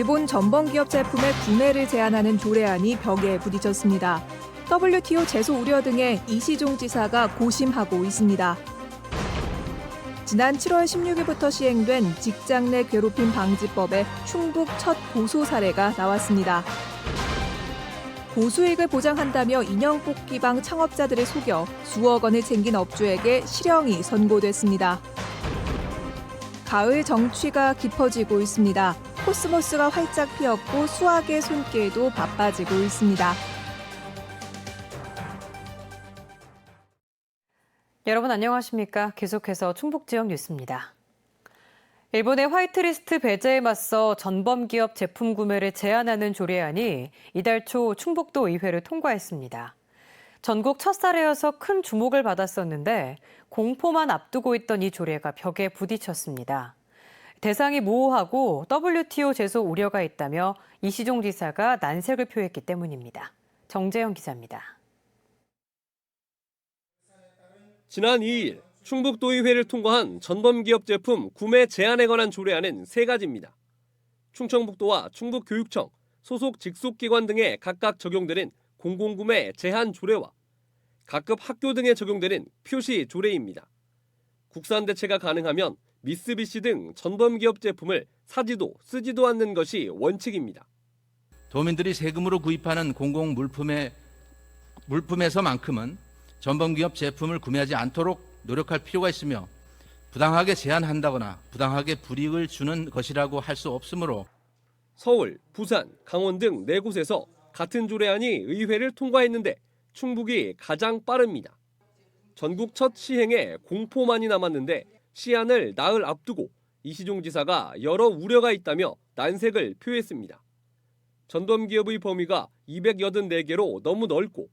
일본 전범기업 제품의 구매를 제한하는 조례안이 벽에 부딪혔습니다. WTO 제소 우려 등에 이시종 지사가 고심하고 있습니다. 지난 7월 16일부터 시행된 직장 내 괴롭힘 방지법에 충북 첫 고소 사례가 나왔습니다. 고수익을 보장한다며 인형 뽑기방 창업자들을 속여 수억 원을 챙긴 업주에게 실형이 선고됐습니다. 가을 정취가 깊어지고 있습니다. 코스모스가 활짝 피었고 수확의 손길도 바빠지고 있습니다. 여러분 안녕하십니까? 계속해서 충북 지역 뉴스입니다. 일본의 화이트리스트 배제에 맞서 전범기업 제품 구매를 제한하는 조례안이 이달 초 충북도 의회를 통과했습니다. 전국 첫 사례여서 큰 주목을 받았었는데 공포만 앞두고 있던 이 조례가 벽에 부딪혔습니다. 대상이 모호하고 WTO 제소 우려가 있다며 이시종 지사가 난색을 표했기 때문입니다. 정재영 기자입니다. 지난 2일 충북도의회를 통과한 전범기업 제품 구매 제한에 관한 조례안은 3가지입니다. 충청북도와 충북교육청, 소속 직속기관 등에 각각 적용되는 공공구매 제한 조례와 각급 학교 등에 적용되는 표시 조례입니다. 국산 대체가 가능하면 미쓰비시 등 전범기업 제품을 사지도 쓰지도 않는 것이 원칙입니다. 도민들이 세금으로 구입하는 공공 물품에서만큼은 전범기업 제품을 구매하지 않도록 노력할 필요가 있으며 부당하게 제한한다거나 부당하게 불이익을 주는 것이라고 할 수 없으므로 서울, 부산, 강원 등 4곳에서 같은 조례안이 의회를 통과했는데 충북이 가장 빠릅니다. 전국 첫 시행에 공포만이 남았는데 시안을 나흘 앞두고 이시종 지사가 여러 우려가 있다며 난색을 표했습니다. 전범기업의 범위가 284개로 너무 넓고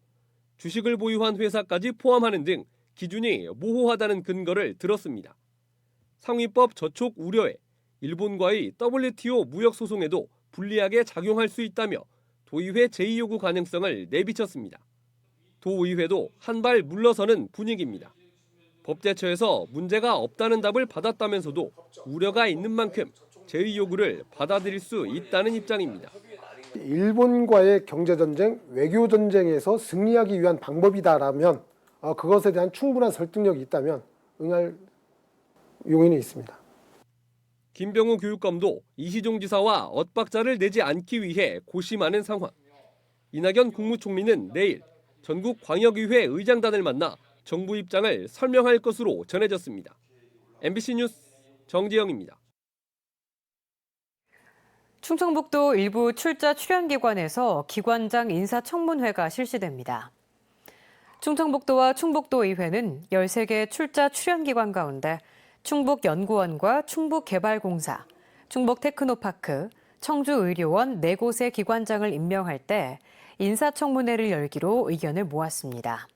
주식을 보유한 회사까지 포함하는 등 기준이 모호하다는 근거를 들었습니다. 상위법 저촉 우려에 일본과의 WTO 무역 소송에도 불리하게 작용할 수 있다며 도의회 제2요구 가능성을 내비쳤습니다. 도의회도 한 발 물러서는 분위기입니다. 법제처에서 문제가 없다는 답을 받았다면서도 우려가 있는 만큼 제2요구를 받아들일 수 있다는 입장입니다. 일본과의 경제전쟁, 외교전쟁에서 승리하기 위한 방법이다라면 그것에 대한 충분한 설득력이 있다면 응할 용인이 있습니다. 김병우 교육감도 이시종 지사와 엇박자를 내지 않기 위해 고심하는 상황. 이낙연 국무총리는 내일 전국 광역의회 의장단을 만나 정부 입장을 설명할 것으로 전해졌습니다. MBC 뉴스 정재영입니다. 충청북도 일부 출자 출연기관에서 기관장 인사청문회가 실시됩니다. 충청북도와 충북도의회는 13개 출자 출연기관 가운데 충북연구원과 충북개발공사, 충북테크노파크, 청주의료원 4곳의 기관장을 임명할 때 인사청문회를 열기로 의견을 모았습니다.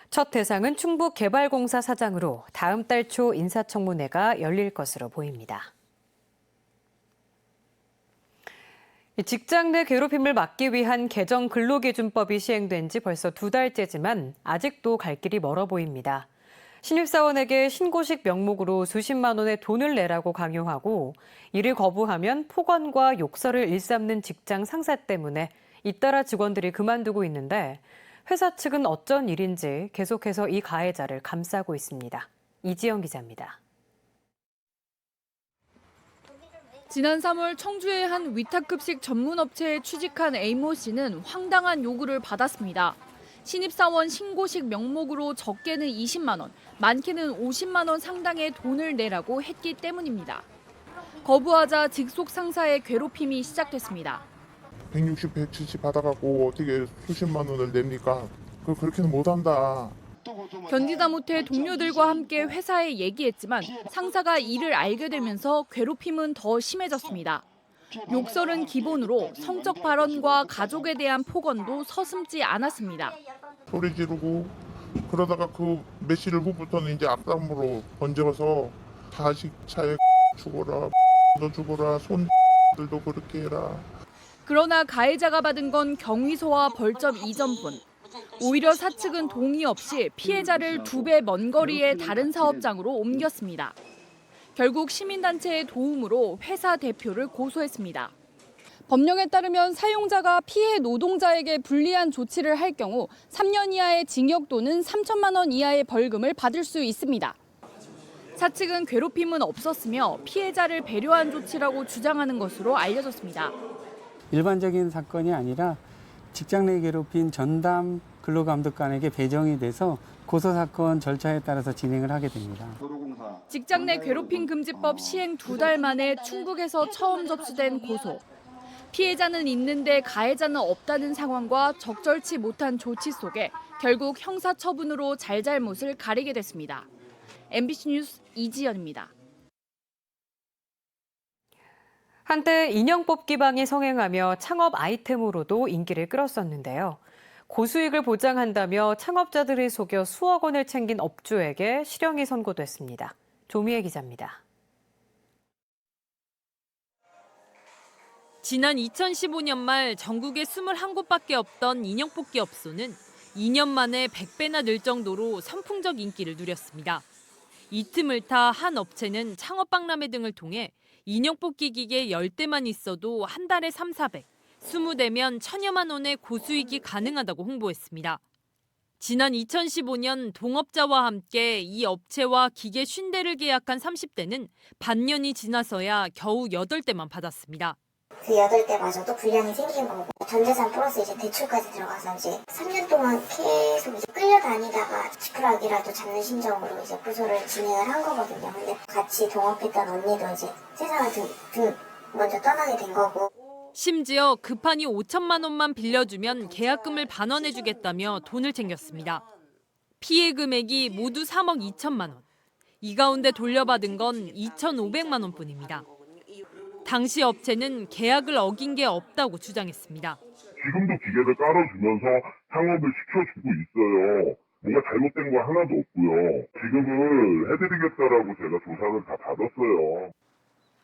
첫 대상은 충북개발공사 사장으로 다음 달 초 인사청문회가 열릴 것으로 보입니다. 직장 내 괴롭힘을 막기 위한 개정 근로기준법이 시행된 지 벌써 2달째지만 아직도 갈 길이 멀어 보입니다. 신입사원에게 신고식 명목으로 수십만 원의 돈을 내라고 강요하고 이를 거부하면 폭언과 욕설을 일삼는 직장 상사 때문에 잇따라 직원들이 그만두고 있는데 회사 측은 어쩐 일인지 계속해서 이 가해자를 감싸고 있습니다. 이지영 기자입니다. 지난 3월 청주의 한 위탁급식 전문업체에 취직한 A모 씨는 황당한 요구를 받았습니다. 신입사원 신고식 명목으로 적게는 20만 원, 많게는 50만 원 상당의 돈을 내라고 했기 때문입니다. 거부하자 직속 상사의 괴롭힘이 시작됐습니다. 160, 170 받아갖고 어떻게 수십만 원을 냅니까? 그렇게는 못한다. 견디다 못해 동료들과 함께 회사에 얘기했지만 상사가 이를 알게 되면서 괴롭힘은 더 심해졌습니다. 욕설은 기본으로 성적 발언과 가족에 대한 폭언도 서슴지 않았습니다. 소리 지르고 그러다가 그 며칠 후부터는 이제 악담으로 번져서 자식 차에 죽어라, 너 죽어라, 손들도 그렇게 해라. 그러나 가해자가 받은 건 경위소와 벌점 2점뿐. 오히려 사측은 동의 없이 피해자를 2배 먼 거리의 다른 사업장으로 옮겼습니다. 결국 시민단체의 도움으로 회사 대표를 고소했습니다. 법령에 따르면 사용자가 피해 노동자에게 불리한 조치를 할 경우 3년 이하의 징역 또는 3천만 원 이하의 벌금을 받을 수 있습니다. 사측은 괴롭힘은 없었으며 피해자를 배려한 조치라고 주장하는 것으로 알려졌습니다. 일반적인 사건이 아니라 직장 내 괴롭힌 전담 근로감독관에게 배정이 돼서 고소사건 절차에 따라서 진행을 하게 됩니다. 직장 내 괴롭힘 금지법 시행 2달 만에 충북에서 처음 접수된 고소. 피해자는 있는데 가해자는 없다는 상황과 적절치 못한 조치 속에 결국 형사처분으로 잘잘못을 가리게 됐습니다. MBC 뉴스 이지연입니다. 한때 인형 뽑기방이 성행하며 창업 아이템으로도 인기를 끌었었는데요. 고수익을 보장한다며 창업자들을 속여 수억 원을 챙긴 업주에게 실형이 선고됐습니다. 조미애 기자입니다. 지난 2015년 말 전국에 21곳밖에 없던 인형 뽑기 업소는 2년 만에 100배나 늘 정도로 선풍적 인기를 누렸습니다. 이 틈을 타 한 업체는 창업박람회 등을 통해 인형 뽑기 기계 10대만 있어도 한 달에 3, 400, 20대면 1,000여만 원의 고수익이 가능하다고 홍보했습니다. 지난 2015년 동업자와 함께 이 업체와 기계 50대를 계약한 30대는 반년이 지나서야 겨우 8대만 받았습니다. 그 8대마저도 불량이 생긴 거고 전재산 플러스 이제 대출까지 들어가서 이제 3년 동안 계속 이제 끌려다니다가 지푸라기라도 잡는 심정으로 이제 고소를 진행을 한 거거든요. 근데 같이 동업했던 언니도 이제 세상을 먼저 떠나게 된 거고. 심지어 급하니 5천만 원만 빌려주면 계약금을 반환해주겠다며 돈을 챙겼습니다. 피해 금액이 모두 3억 2천만 원. 이 가운데 돌려받은 건 2,500만 원뿐입니다. 당시 업체는 계약을 어긴 게 없다고 주장했습니다. 지금도 기계를 깔아주면서 창업을 시켜주고 있어요. 뭔가 잘못된 거 하나도 없고요. 지금은 해드리겠다라고 제가 조사를 다 받았어요.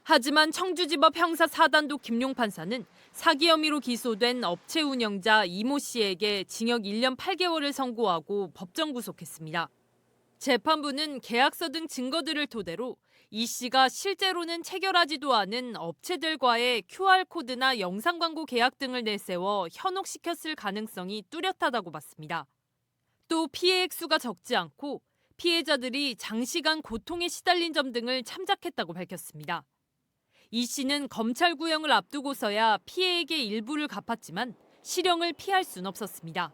하지만 청주지법 형사 4단도 김용 판사는 사기 혐의로 기소된 업체 운영자 이모 씨에게 징역 1년 8개월을 선고하고 법정 구속했습니다. 재판부는 계약서 등 증거들을 토대로 이 씨가 실제로는 체결하지도 않은 업체들과의 QR코드나 영상 광고 계약 등을 내세워 현혹시켰을 가능성이 뚜렷하다고 봤습니다. 또 피해 액수가 적지 않고 피해자들이 장시간 고통에 시달린 점 등을 참작했다고 밝혔습니다. 이 씨는 검찰 구형을 앞두고서야 피해액의 일부를 갚았지만 실형을 피할 순 없었습니다.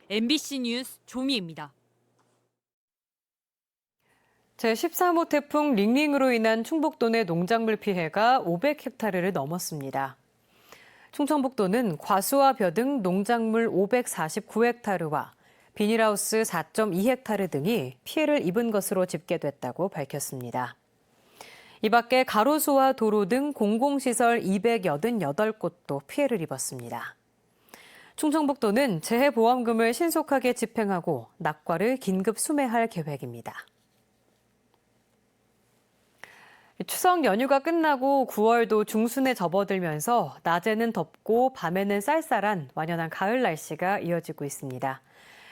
MBC 뉴스 조미입니다. 제13호 태풍 링링으로 인한 충북도 내 농작물 피해가 500헥타르를 넘었습니다. 충청북도는 과수와 벼 등 농작물 549헥타르와 비닐하우스 4.2헥타르 등이 피해를 입은 것으로 집계됐다고 밝혔습니다. 이 밖에 가로수와 도로 등 공공시설 288곳도 피해를 입었습니다. 충청북도는 재해보험금을 신속하게 집행하고 낙과를 긴급 수매할 계획입니다. 추석 연휴가 끝나고 9월도 중순에 접어들면서 낮에는 덥고 밤에는 쌀쌀한 완연한 가을 날씨가 이어지고 있습니다.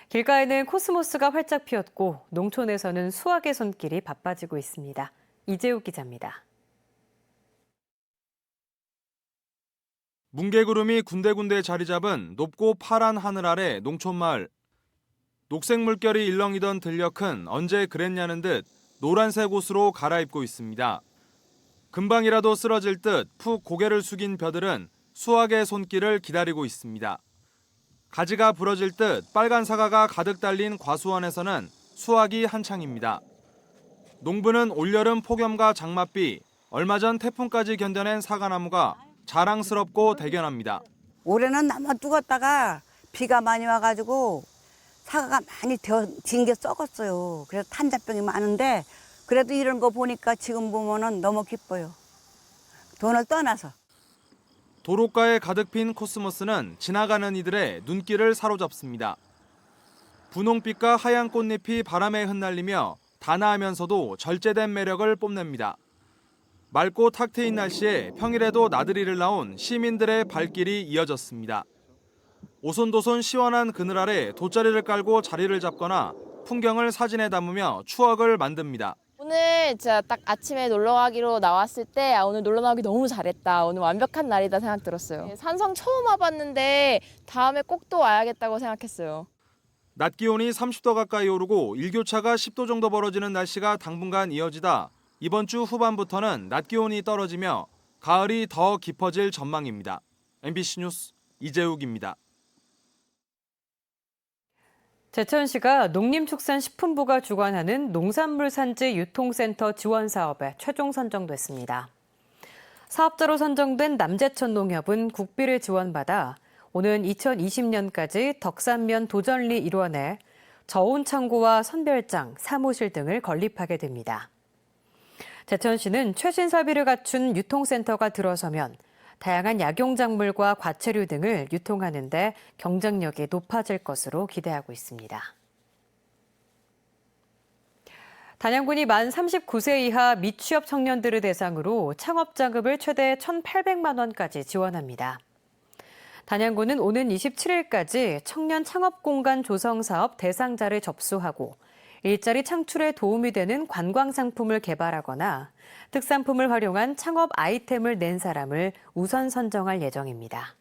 길가에는 코스모스가 활짝 피었고 농촌에서는 수확의 손길이 바빠지고 있습니다. 이재욱 기자입니다. 뭉게구름이 군데군데 자리 잡은 높고 파란 하늘 아래 농촌마을. 녹색 물결이 일렁이던 들녘은 언제 그랬냐는 듯 노란색 옷으로 갈아입고 있습니다. 금방이라도 쓰러질 듯 푹 고개를 숙인 벼들은 수확의 손길을 기다리고 있습니다. 가지가 부러질 듯 빨간 사과가 가득 달린 과수원에서는 수확이 한창입니다. 농부는 올여름 폭염과 장맛비, 얼마 전 태풍까지 견뎌낸 사과나무가 자랑스럽고 대견합니다. 올해는 나무 뚝었다가 비가 많이 와가지고 사과가 많이 진 게 썩었어요. 그래서 탄자병이 많은데 그래도 이런 거 보니까 지금 보면은 너무 기뻐요. 돈을 떠나서. 도로가에 가득 핀 코스모스는 지나가는 이들의 눈길을 사로잡습니다. 분홍빛과 하얀 꽃잎이 바람에 흩날리며 단아하면서도 절제된 매력을 뽐냅니다. 맑고 탁 트인 날씨에 평일에도 나들이를 나온 시민들의 발길이 이어졌습니다. 오손도손 시원한 그늘 아래 돗자리를 깔고 자리를 잡거나 풍경을 사진에 담으며 추억을 만듭니다. 오늘 진짜 딱 아침에 놀러 가기로 나왔을 때 오늘 놀러 나오기 너무 잘했다. 오늘 완벽한 날이다 생각 들었어요. 산성 처음 와봤는데 다음에 꼭 또 와야겠다고 생각했어요. 낮 기온이 30도 가까이 오르고 일교차가 10도 정도 벌어지는 날씨가 당분간 이어지다 이번 주 후반부터는 낮 기온이 떨어지며 가을이 더 깊어질 전망입니다. MBC 뉴스 이재욱입니다. 제천시가 농림축산식품부가 주관하는 농산물 산지 유통센터 지원 사업에 최종 선정됐습니다. 사업자로 선정된 남제천 농협은 국비를 지원받아 오는 2020년까지 덕산면 도전리 일원에 저온 창고와 선별장, 사무실 등을 건립하게 됩니다. 제천시는 최신 설비를 갖춘 유통센터가 들어서면 다양한 약용작물과 과체류 등을 유통하는 데 경쟁력이 높아질 것으로 기대하고 있습니다. 단양군이 만 39세 이하 미취업 청년들을 대상으로 창업 자금을 최대 1,800만 원까지 지원합니다. 단양군은 오는 27일까지 청년 창업 공간 조성 사업 대상자를 접수하고 일자리 창출에 도움이 되는 관광 상품을 개발하거나 특산품을 활용한 창업 아이템을 낸 사람을 우선 선정할 예정입니다.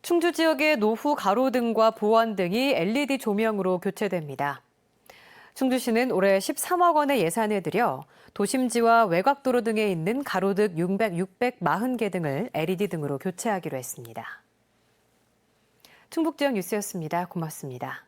충주 지역의 노후 가로등과 보안 등이 LED 조명으로 교체됩니다. 충주시는 올해 13억 원의 예산을 들여 도심지와 외곽도로 등에 있는 가로등 640개 등을 LED 등으로 교체하기로 했습니다. 충북지역 뉴스였습니다. 고맙습니다.